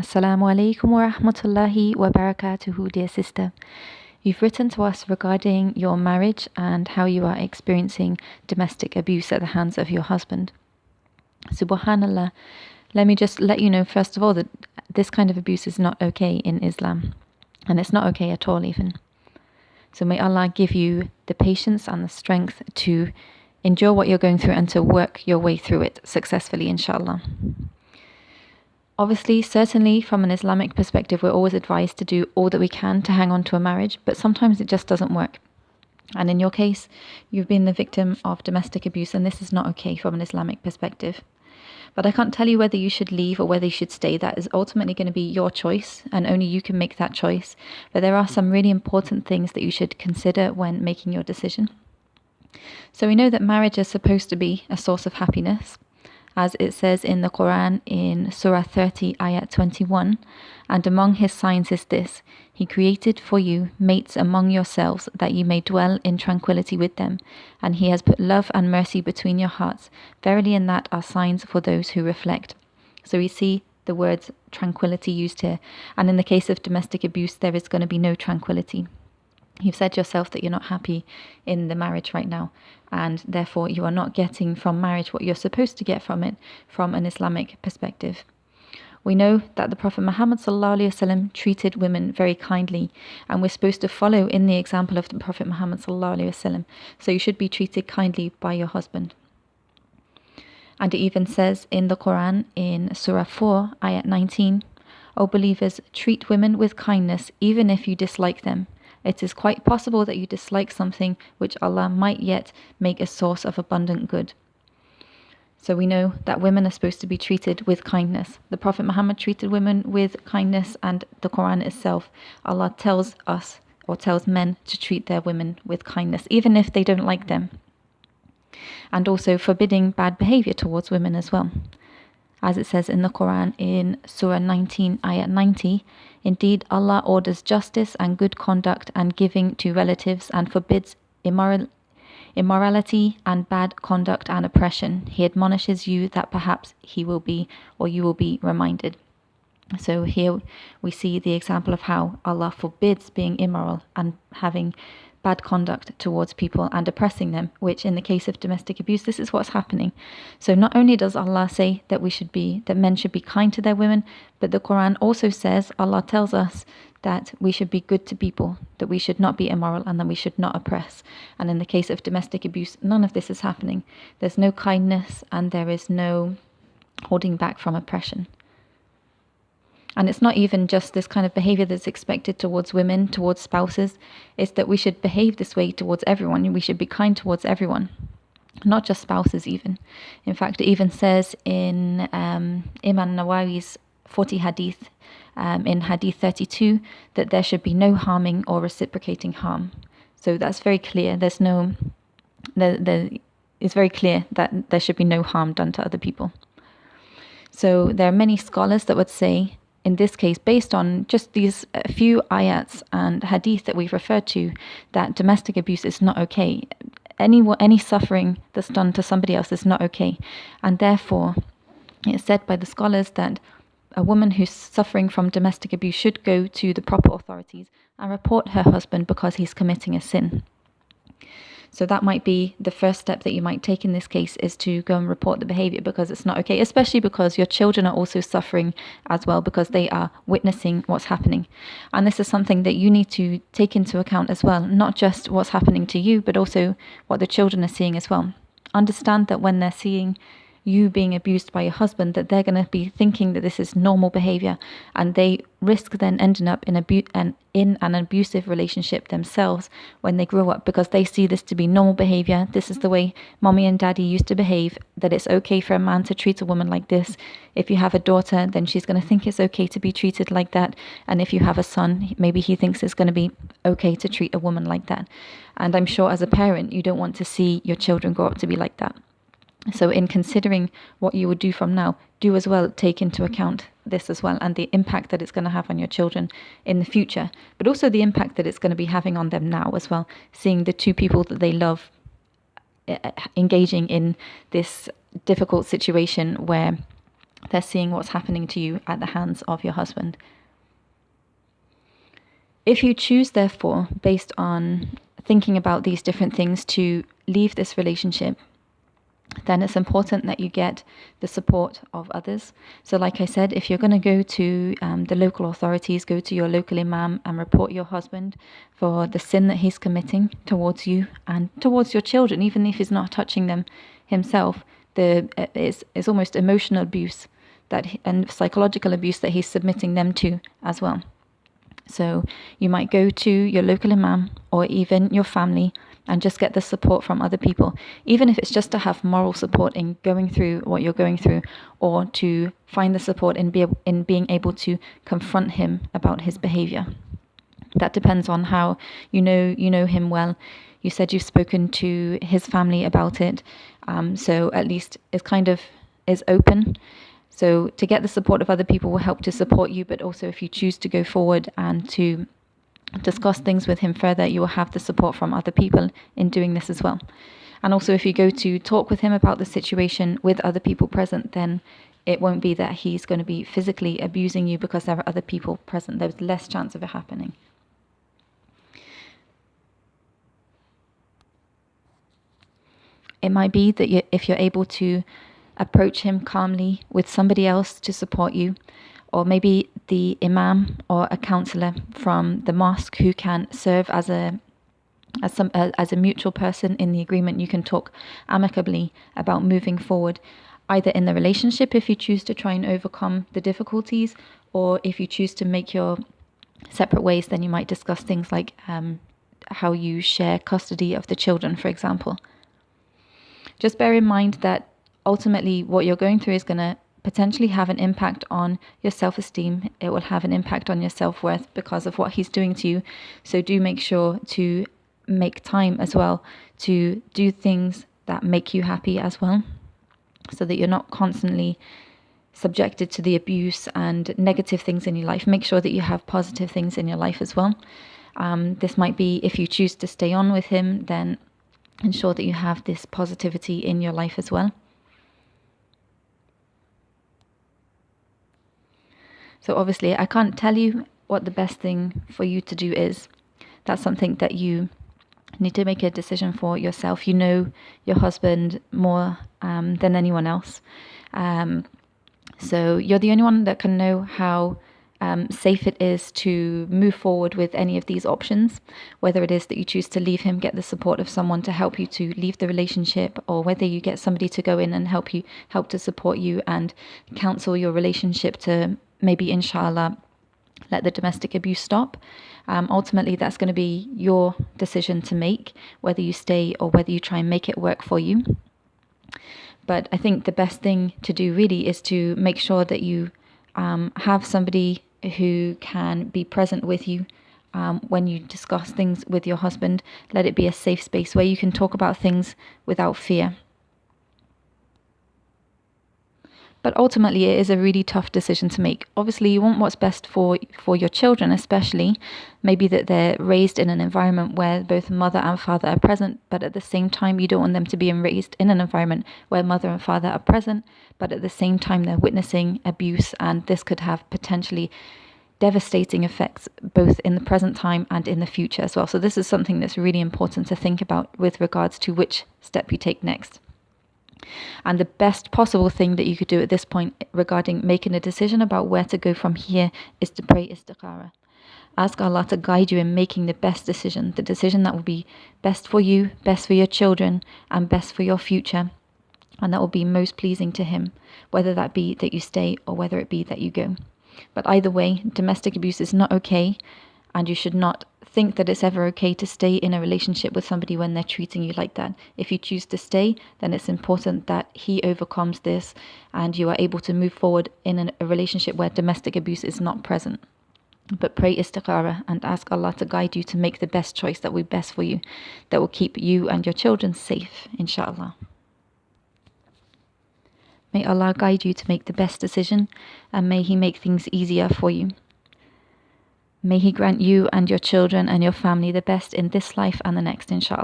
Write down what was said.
Assalamu alaikum wa rahmatullahi wa barakatuhu, dear sister. You've written to us regarding your marriage and how you are experiencing domestic abuse at the hands of your husband. Subhanallah, let me just let you know first of all that this kind of abuse is not okay in Islam, and it's not okay at all even. So may Allah give you the patience and the strength to endure what you're going through and to work your way through it successfully, inshallah. Obviously, certainly from an Islamic perspective, we're always advised to do all that we can to hang on to a marriage, but sometimes it just doesn't work. And in your case, you've been the victim of domestic abuse, and this is not okay from an Islamic perspective. But I can't tell you whether you should leave or whether you should stay. That is ultimately going to be your choice, and only you can make that choice. But there are some really important things that you should consider when making your decision. So we know that marriage is supposed to be a source of happiness, as it says in the Quran in Surah 30, Ayat 21, and among his signs is this: He created for you mates among yourselves, that you may dwell in tranquility with them, and He has put love and mercy between your hearts. Verily in that are signs for those who reflect. So we see the words tranquility used here, and in the case of domestic abuse, there is going to be no tranquility. You've said yourself that you're not happy in the marriage right now, and therefore you are not getting from marriage what you're supposed to get from it from an Islamic perspective. We know that the Prophet Muhammad ﷺ treated women very kindly, and we're supposed to follow in the example of the Prophet Muhammad ﷺ. So you should be treated kindly by your husband. And it even says in the Quran in Surah 4, Ayat 19, O believers, treat women with kindness even if you dislike them. It is quite possible that you dislike something which Allah might yet make a source of abundant good. So we know that women are supposed to be treated with kindness. The Prophet Muhammad treated women with kindness, and the Quran itself, Allah tells us or tells men to treat their women with kindness, even if they don't like them. And also forbidding bad behavior towards women as well. As it says in the Quran in Surah 19, Ayat 90, Indeed, Allah orders justice and good conduct and giving to relatives, and forbids immorality and bad conduct and oppression. He admonishes you that perhaps he will be, or you will be, reminded. So here we see the example of how Allah forbids being immoral and having bad conduct towards people and oppressing them, which in the case of domestic abuse, this is what's happening. So not only does Allah say that men should be kind to their women, but the Quran also says, Allah tells us that we should be good to people, that we should not be immoral, and that we should not oppress. And in the case of domestic abuse, none of this is happening. There's no kindness and there is no holding back from oppression. And it's not even just this kind of behavior that's expected towards women, towards spouses. It's that we should behave this way towards everyone. We should be kind towards everyone, not just spouses even. In fact, it even says in Imam Nawawi's 40 hadith, in hadith 32, that there should be no harming or reciprocating harm. So that's very clear. It's very clear that there should be no harm done to other people. So there are many scholars that would say, in this case, based on just these few ayats and hadith that we've referred to, that domestic abuse is not okay. Any suffering that's done to somebody else is not okay. And therefore, it's said by the scholars that a woman who's suffering from domestic abuse should go to the proper authorities and report her husband because he's committing a sin. So that might be the first step that you might take in this case, is to go and report the behavior, because it's not okay, especially because your children are also suffering as well, because they are witnessing what's happening. And this is something that you need to take into account as well, not just what's happening to you, but also what the children are seeing as well. Understand that when they're seeing you being abused by your husband, that they're going to be thinking that this is normal behavior, and they risk then ending up in an abusive relationship themselves when they grow up, because they see this to be normal behavior. This is the way mommy and daddy used to behave, that it's okay for a man to treat a woman like this. If you have a daughter, then she's going to think it's okay to be treated like that. And if you have a son, maybe he thinks it's going to be okay to treat a woman like that. And I'm sure as a parent, you don't want to see your children grow up to be like that. So in considering what you would do from now, do as well take into account this as well, and the impact that it's going to have on your children in the future, but also the impact that it's going to be having on them now as well, seeing the two people that they love engaging in this difficult situation where they're seeing what's happening to you at the hands of your husband. If you choose, therefore, based on thinking about these different things, to leave this relationship, then it's important that you get the support of others. So like I said, if you're going to go to the local authorities, go to your local imam and report your husband for the sin that he's committing towards you and towards your children, even if he's not touching them himself, it's almost emotional abuse and psychological abuse that he's submitting them to as well. So you might go to your local imam or even your family and just get the support from other people, even if it's just to have moral support in going through what you're going through, or to find the support in being able to confront him about his behavior. That depends on how you know him well. You said you've spoken to his family about it, so at least it's kind of is open. So to get the support of other people will help to support you, but also if you choose to go forward and to discuss things with him further, you will have the support from other people in doing this as well. And also if you go to talk with him about the situation with other people present, then it won't be that he's going to be physically abusing you because there are other people present. There's less chance of it happening. It might be that if you're able to approach him calmly with somebody else to support you, or maybe the imam or a counselor from the mosque who can serve as a mutual person in the agreement, you can talk amicably about moving forward, either in the relationship if you choose to try and overcome the difficulties, or if you choose to make your separate ways, then you might discuss things like how you share custody of the children, for example. Just bear in mind that ultimately what you're going through is going to potentially have an impact on your self-esteem. It will have an impact on your self-worth because of what he's doing to you. So do make sure to make time as well to do things that make you happy as well, so that you're not constantly subjected to the abuse and negative things in your life. Make sure that you have positive things in your life as well. This might be, if you choose to stay on with him, then ensure that you have this positivity in your life as well. So obviously I can't tell you what the best thing for you to do is. That's something that you need to make a decision for yourself. You know your husband more than anyone else. So you're the only one that can know how safe it is to move forward with any of these options, whether it is that you choose to leave him, get the support of someone to help you to leave the relationship, or whether you get somebody to go in and help to support you and counsel your relationship to maybe, inshallah, let the domestic abuse stop. Ultimately, that's going to be your decision to make, whether you stay or whether you try and make it work for you. But I think the best thing to do really is to make sure that you have somebody who can be present with you when you discuss things with your husband. Let it be a safe space where you can talk about things without fear. But ultimately, it is a really tough decision to make. Obviously, you want what's best for your children, especially. Maybe that they're raised in an environment where both mother and father are present, but at the same time, you don't want them to be raised in an environment where mother and father are present, but at the same time, they're witnessing abuse, and this could have potentially devastating effects both in the present time and in the future as well. So this is something that's really important to think about with regards to which step you take next. And the best possible thing that you could do at this point regarding making a decision about where to go from here is to pray istikhara. Ask Allah to guide you in making the best decision, the decision that will be best for you, best for your children, and best for your future, and that will be most pleasing to Him, whether that be that you stay or whether it be that you go. But either way, domestic abuse is not okay, and you should not think that it's ever okay to stay in a relationship with somebody when they're treating you like that. If you choose to stay, then it's important that he overcomes this and you are able to move forward in a relationship where domestic abuse is not present. But pray istikhara and ask Allah to guide you to make the best choice that will be best for you, that will keep you and your children safe, inshallah. May Allah guide you to make the best decision, and may He make things easier for you. May He grant you and your children and your family the best in this life and the next, inshallah.